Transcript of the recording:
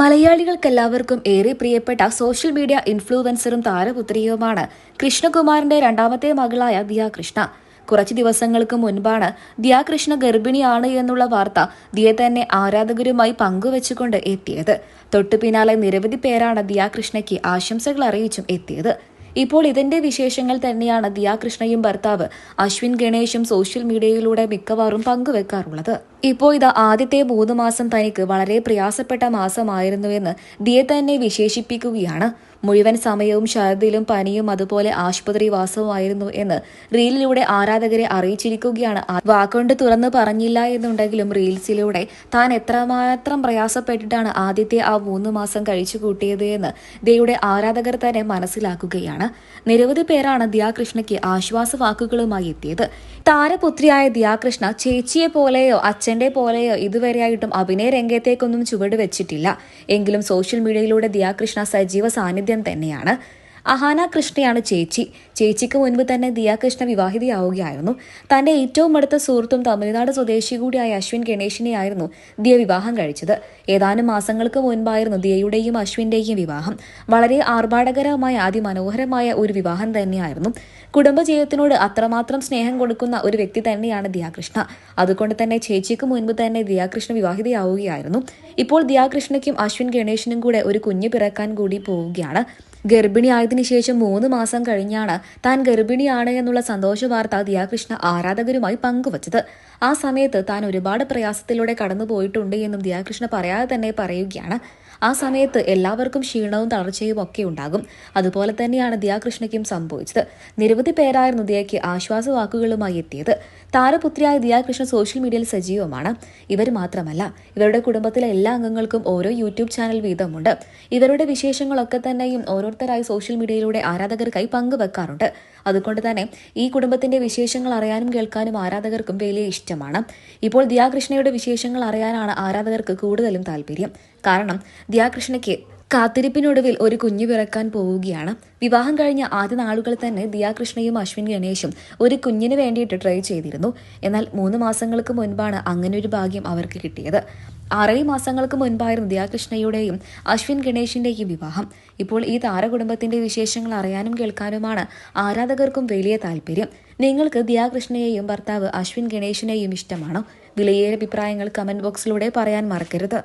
മലയാളികൾക്കെല്ലാവർക്കും ഏറെ പ്രിയപ്പെട്ട social media ഇൻഫ്ലുവൻസറും താരപുത്രിയുമാണ് കൃഷ്ണകുമാറിന്റെ രണ്ടാമത്തെ മകളായ ദിയ കൃഷ്ണ. കുറച്ചു ദിവസങ്ങൾക്ക് മുൻപാണ് ദിയ കൃഷ്ണ ഗർഭിണിയാണ് എന്നുള്ള വാർത്ത ദിയ തന്നെ ആരാധകരുമായി പങ്കുവച്ചുകൊണ്ട് എത്തിയത്. തൊട്ടു പിന്നാലെ നിരവധി പേരാണ് ദിയ കൃഷ്ണയ്ക്ക് ആശംസകൾ അറിയിച്ചും എത്തിയത്. ഇപ്പോൾ ഇതിന്റെ വിശേഷങ്ങൾ തന്നെയാണ് ദിയ കൃഷ്ണയും ഭർത്താവ് അശ്വിൻ ഗണേഷും സോഷ്യൽ മീഡിയയിലൂടെ മിക്കവാറും പങ്കുവെക്കാറുള്ളത്. ഇപ്പോൾ ഇത് ആദ്യത്തെ 3 മാസം തനിക്ക് വളരെ പ്രയാസപ്പെട്ട മാസമായിരുന്നുവെന്ന് ദിയ തന്നെ വിശേഷിപ്പിക്കുകയാണ്. മുഴുവൻ സമയവും ഛർദിലും പനിയും അതുപോലെ ആശുപത്രി വാസവുമായിരുന്നു എന്ന് റീലിലൂടെ ആരാധകരെ അറിയിച്ചിരിക്കുകയാണ്. വാക്കുകൊണ്ട് തുറന്നു പറഞ്ഞില്ല എന്നുണ്ടെങ്കിലും റീൽസിലൂടെ താൻ എത്രമാത്രം പ്രയാസപ്പെട്ടിട്ടാണ് ആദ്യത്തെ ആ 3 മാസം കഴിച്ചു കൂട്ടിയത് എന്ന് ദിയയുടെ ആരാധകർ തന്നെ മനസ്സിലാക്കുകയാണ്. നിരവധി പേരാണ് ദിയ കൃഷ്ണയ്ക്ക് ആശ്വാസ വാക്കുകളുമായി എത്തിയത്. താരപുത്രിയായ ദിയ കൃഷ്ണ ചേച്ചിയെ പോലെയോ അച്ഛന്റെ പോലെയോ ഇതുവരെയായിട്ടും അഭിനയ രംഗത്തേക്കൊന്നും ചുവട് വെച്ചിട്ടില്ല. എങ്കിലും സോഷ്യൽ മീഡിയയിലൂടെ ദിയ കൃഷ്ണ സജീവ സാന്നിധ്യം തന്നെയാണ്. അഹാന കൃഷ്ണയാണ് ചേച്ചി. ചേച്ചിക്ക് മുൻപ് തന്നെ ദിയ കൃഷ്ണ വിവാഹിതയാവുകയായിരുന്നു. തന്റെ ഏറ്റവും അടുത്ത സുഹൃത്തും തമിഴ്നാട് സ്വദേശി കൂടിയായ അശ്വിൻ ഗണേഷിനെയായിരുന്നു ദിയ വിവാഹം കഴിച്ചത്. ഏതാനും മാസങ്ങൾക്ക് മുൻപായിരുന്നു ദിയയുടെയും അശ്വിന്റെയും വിവാഹം. വളരെ ആർഭാടകരമായ അതിമനോഹരമായ ഒരു വിവാഹം തന്നെയായിരുന്നു. കുടുംബജീവിതത്തിനോട് അത്രമാത്രം സ്നേഹം കൊടുക്കുന്ന ഒരു വ്യക്തി തന്നെയാണ് ദിയ കൃഷ്ണ. അതുകൊണ്ട് തന്നെ ചേച്ചിക്ക് മുൻപ് തന്നെ ദിയ കൃഷ്ണ വിവാഹിതയാവുകയായിരുന്നു. ഇപ്പോൾ ദിയ കൃഷ്ണയ്ക്കും അശ്വിൻ ഗണേഷിനും കൂടെ ഒരു കുഞ്ഞ് പിറക്കാൻ കൂടി പോവുകയാണ്. ഗർഭിണിയായതിനു ശേഷം 3 മാസം കഴിഞ്ഞാണ് താൻ ഗർഭിണിയാണ് എന്നുള്ള സന്തോഷ വാർത്ത ദിയ കൃഷ്ണ ആരാധകരുമായി പങ്കുവച്ചത്. ആ സമയത്ത് താൻ ഒരുപാട് പ്രയാസത്തിലൂടെ കടന്നുപോയിട്ടുണ്ട് എന്നും ദിയ കൃഷ്ണ പറയാതെ തന്നെ പറയുകയാണ്. ആ സമയത്ത് എല്ലാവർക്കും ക്ഷീണവും തളർച്ചയും ഒക്കെ ഉണ്ടാകും. അതുപോലെ തന്നെയാണ് ദിയ കൃഷ്ണയ്ക്കും സംഭവിച്ചത്. നിരവധി പേരായിരുന്നു ദിയയ്ക്ക് ആശ്വാസ വാക്കുകളുമായി എത്തിയത്. താരപുത്രിയായ ദിയ കൃഷ്ണ സോഷ്യൽ മീഡിയയിൽ സജീവമാണ്. ഇവർ മാത്രമല്ല, ഇവരുടെ കുടുംബത്തിലെ എല്ലാ അംഗങ്ങൾക്കും ഓരോ യൂട്യൂബ് ചാനൽ വീതമുണ്ട്. ഇവരുടെ വിശേഷങ്ങളൊക്കെ തന്നെയും ഓരോരുത്തരായി സോഷ്യൽ മീഡിയയിലൂടെ ആരാധകർക്കായി പങ്കുവെക്കാറുണ്ട്. അതുകൊണ്ട് തന്നെ ഈ കുടുംബത്തിന്റെ വിശേഷങ്ങൾ അറിയാനും കേൾക്കാനും ആരാധകർക്കും വലിയ ഇഷ്ടമാണ്. ഇപ്പോൾ ദിയ കൃഷ്ണയുടെ വിശേഷങ്ങൾ അറിയാനാണ് ആരാധകർക്ക് കൂടുതലും താല്പര്യം. കാരണം ദിയ കൃഷ്ണയ്ക്ക് കാത്തിരിപ്പിനൊടുവിൽ ഒരു കുഞ്ഞു പിറക്കാൻ പോവുകയാണ്. വിവാഹം കഴിഞ്ഞ ആദ്യ നാളുകൾ തന്നെ ദിയ കൃഷ്ണയും അശ്വിൻ ഗണേഷും ഒരു കുഞ്ഞിന് വേണ്ടിയിട്ട് ട്രൈ ചെയ്തിരുന്നു. എന്നാൽ 3 മാസങ്ങൾക്ക് മുൻപാണ് അങ്ങനെ ഒരു ഭാഗ്യം അവർക്ക് കിട്ടിയത്. 6 മാസങ്ങൾക്ക് മുൻപായിരുന്നു ദിയ കൃഷ്ണയുടെയും അശ്വിൻ ഗണേഷിന്റെയും വിവാഹം. ഇപ്പോൾ ഈ താരകുടുംബത്തിന്റെ വിശേഷങ്ങൾ അറിയാനും കേൾക്കാനുമാണ് ആരാധകർക്കും വലിയ താല്പര്യം. നിങ്ങൾക്ക് ദിയ കൃഷ്ണയെയും ഭർത്താവ് അശ്വിൻ ഗണേഷിനെയും ഇഷ്ടമാണോ? വിലയേറിയ അഭിപ്രായങ്ങൾ കമന്റ് ബോക്സിലൂടെ പറയാൻ മറക്കരുത്.